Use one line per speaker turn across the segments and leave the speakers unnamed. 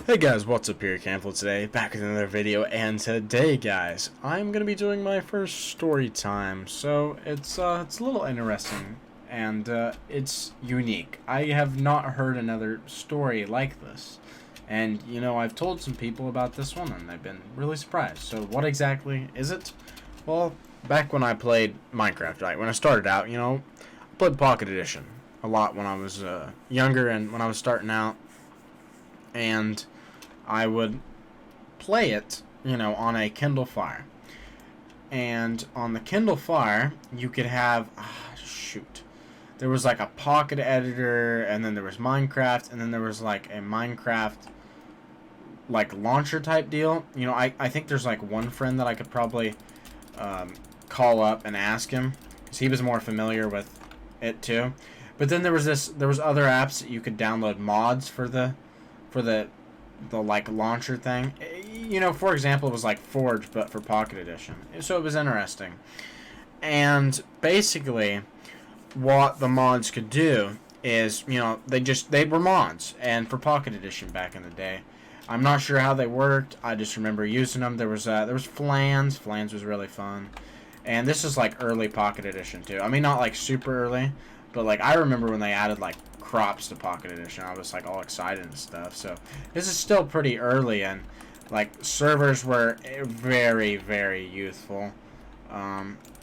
Hey guys, what's up here, Campbell today, back with another video, and today, guys, I'm gonna be doing my first story time, so it's a little interesting, and it's unique. I have not heard another story like this, and, you know, I've told some people about this one, and they've been really surprised. So what exactly is it? Well, back when I played Minecraft, right, when I started out, you know, I played Pocket Edition a lot when I was younger and when I was starting out, and I would play it, you know, on a Kindle Fire. And on the Kindle Fire, you could have, there was like a Pocket Editor, and then there was Minecraft, and then there was like a Minecraft like launcher type deal. You know, I think there's like one friend that I could probably call up and ask him, because he was more familiar with it too. But then there was other apps that you could download mods for the like launcher thing. You know, for example, it was like Forge but for Pocket Edition. So it was interesting. And basically what the mods could do is, you know, they were mods, and for Pocket Edition back in the day. I'm not sure how they worked. I just remember using them. There was Flans. Flans was really fun. And this is like early Pocket Edition too. I mean, not like super early, but like I remember when they added like crops to Pocket Edition, I was like all excited and stuff. So this is still pretty early, and like servers were very, very youthful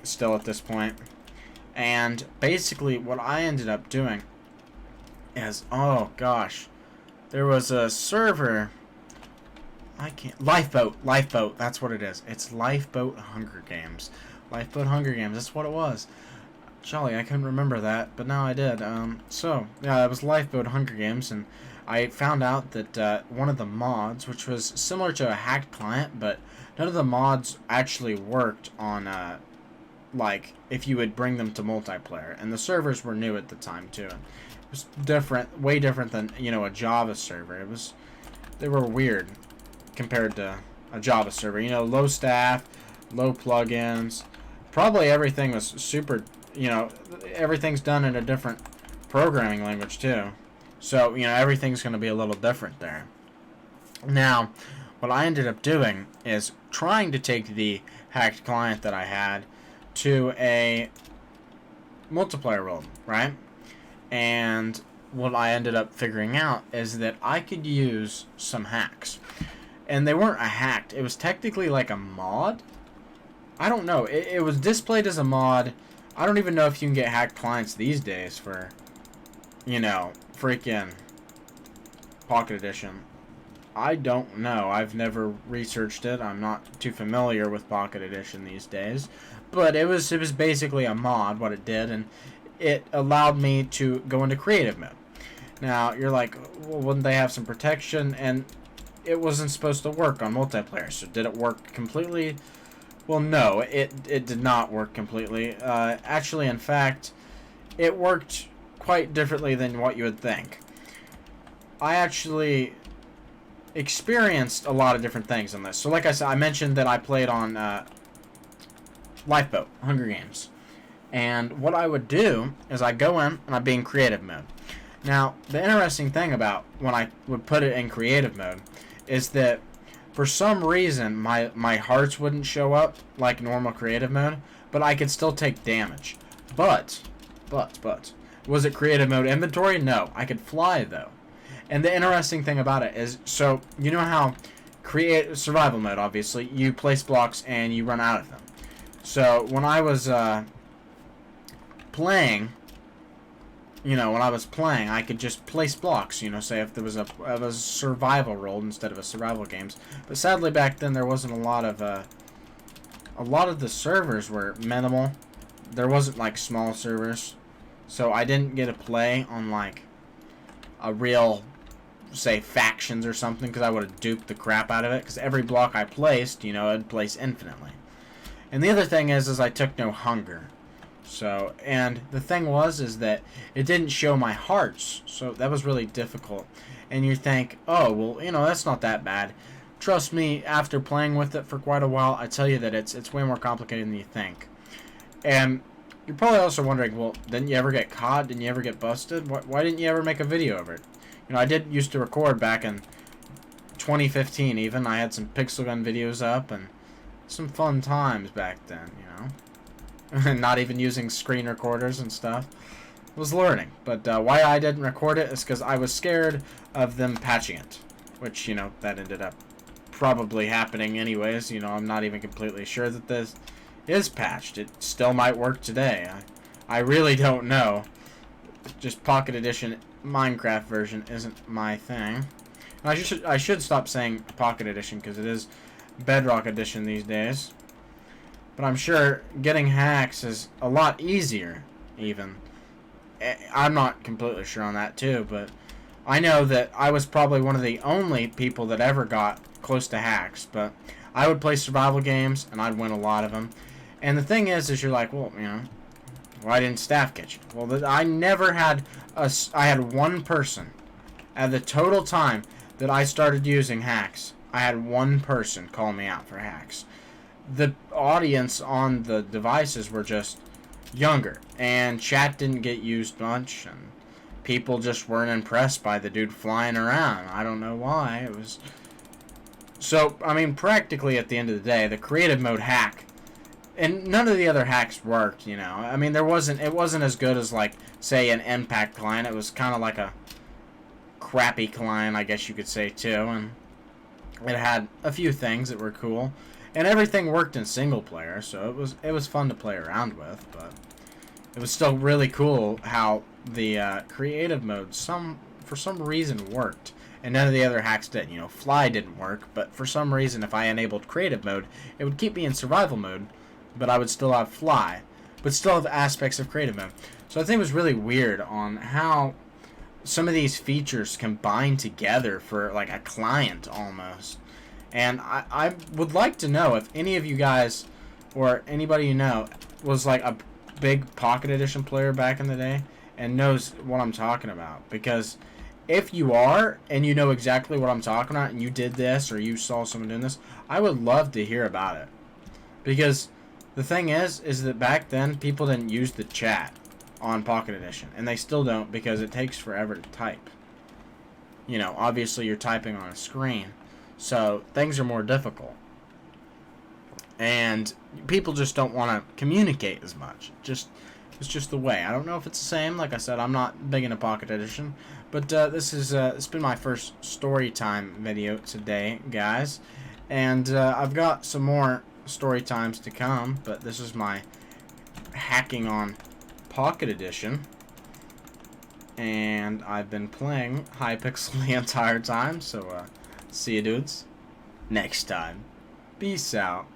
still at this point. And basically what I ended up doing is, oh gosh, there was a server, Lifeboat, that's what it is. It's Lifeboat Hunger Games. Lifeboat Hunger Games, that's what it was. Jolly, I couldn't remember that, but now I did. So, yeah, it was Lifeboat Hunger Games, and I found out that one of the mods, which was similar to a hacked client, but none of the mods actually worked on, like, if you would bring them to multiplayer. And the servers were new at the time, too. It was different, way different than, you know, a Java server. They were weird compared to a Java server. You know, low staff, low plugins. Probably everything was super, you know, everything's done in a different programming language too. So, you know, everything's going to be a little different there. Now, what I ended up doing is trying to take the hacked client that I had to a multiplayer world, right? And what I ended up figuring out is that I could use some hacks. And they weren't a hacked. It was technically like a mod. I don't know. It was displayed as a mod. I don't even know if you can get hacked clients these days for, you know, freaking Pocket Edition. I don't know. I've never researched it. I'm not too familiar with Pocket Edition these days. But it was basically a mod, what it did, and it allowed me to go into creative mode. Now, you're like, well, wouldn't they have some protection? And it wasn't supposed to work on multiplayer. So did it work completely? Well, no, it did not work completely. Actually, in fact, it worked quite differently than what you would think. I actually experienced a lot of different things on this. So like I said, I mentioned that I played on Lifeboat, Hunger Games. And what I would do is I'd go in and I'd be in creative mode. Now, the interesting thing about when I would put it in creative mode is that for some reason my hearts wouldn't show up like normal creative mode, but I could still take damage. But, was it creative mode inventory? No, I could fly though. And the interesting thing about it is, so you know how survival mode, obviously, you place blocks and you run out of them. So when I was playing, you know, I could just place blocks, you know, say if there was a survival role instead of a survival games. But sadly back then there wasn't a lot of the servers were minimal. There wasn't like small servers. So I didn't get to play on like a real, say, factions or something, because I would have duped the crap out of it, because every block I placed, you know, I'd place infinitely. And the other thing is I took no hunger. So, and the thing is that it didn't show my hearts, so that was really difficult. And you think, oh, well, you know, that's not that bad. Trust me, after playing with it for quite a while, I tell you that it's way more complicated than you think. And you're probably also wondering, well, didn't you ever get caught? Didn't you ever get busted? Why didn't you ever make a video of it? You know, I did used to record back in 2015 even. I had some Pixel Gun videos up and some fun times back then, you know. Not even using screen recorders and stuff. Was learning. But why I didn't record it is because I was scared of them patching it. Which, you know, that ended up probably happening anyways. You know, I'm not even completely sure that this is patched. It still might work today. I really don't know. Just Pocket Edition Minecraft version isn't my thing. And I should stop saying Pocket Edition because it is Bedrock Edition these days. But I'm sure getting hacks is a lot easier, even. I'm not completely sure on that too, but I know that I was probably one of the only people that ever got close to hacks. But I would play survival games and I'd win a lot of them. And the thing is you're like, well, you know, why didn't staff get you? Well, I never had I had one person at the total time that I started using hacks. I had one person call me out for hacks. The audience on the devices were just younger, and chat didn't get used much, and people just weren't impressed by the dude flying around. I don't know why. It was so, I mean, practically at the end of the day, the creative mode hack, and none of the other hacks worked, you know. I mean, it wasn't as good as, like, say, an Impact client. It was kind of like a crappy client, I guess you could say, too, and it had a few things that were cool. And everything worked in single player, so it was fun to play around with, but it was still really cool how the creative mode for some reason worked, and none of the other hacks did. You know, Fly didn't work, but for some reason, if I enabled creative mode, it would keep me in survival mode, but I would still have Fly, but still have aspects of creative mode. So I think it was really weird on how some of these features combine together for like a client almost. And I would like to know if any of you guys, or anybody you know, was like a big Pocket Edition player back in the day and knows what I'm talking about. Because if you are, and you know exactly what I'm talking about, and you did this, or you saw someone doing this, I would love to hear about it. Because the thing is that back then, people didn't use the chat on Pocket Edition. And they still don't, because it takes forever to type. You know, obviously you're typing on a screen. So, things are more difficult. And people just don't want to communicate as much. It's just the way. I don't know if it's the same. Like I said, I'm not big into Pocket Edition. But it's been my first story time video today, guys. And I've got some more story times to come. But this is my hacking on Pocket Edition. And I've been playing Hypixel the entire time. So, see you dudes next time. Peace out.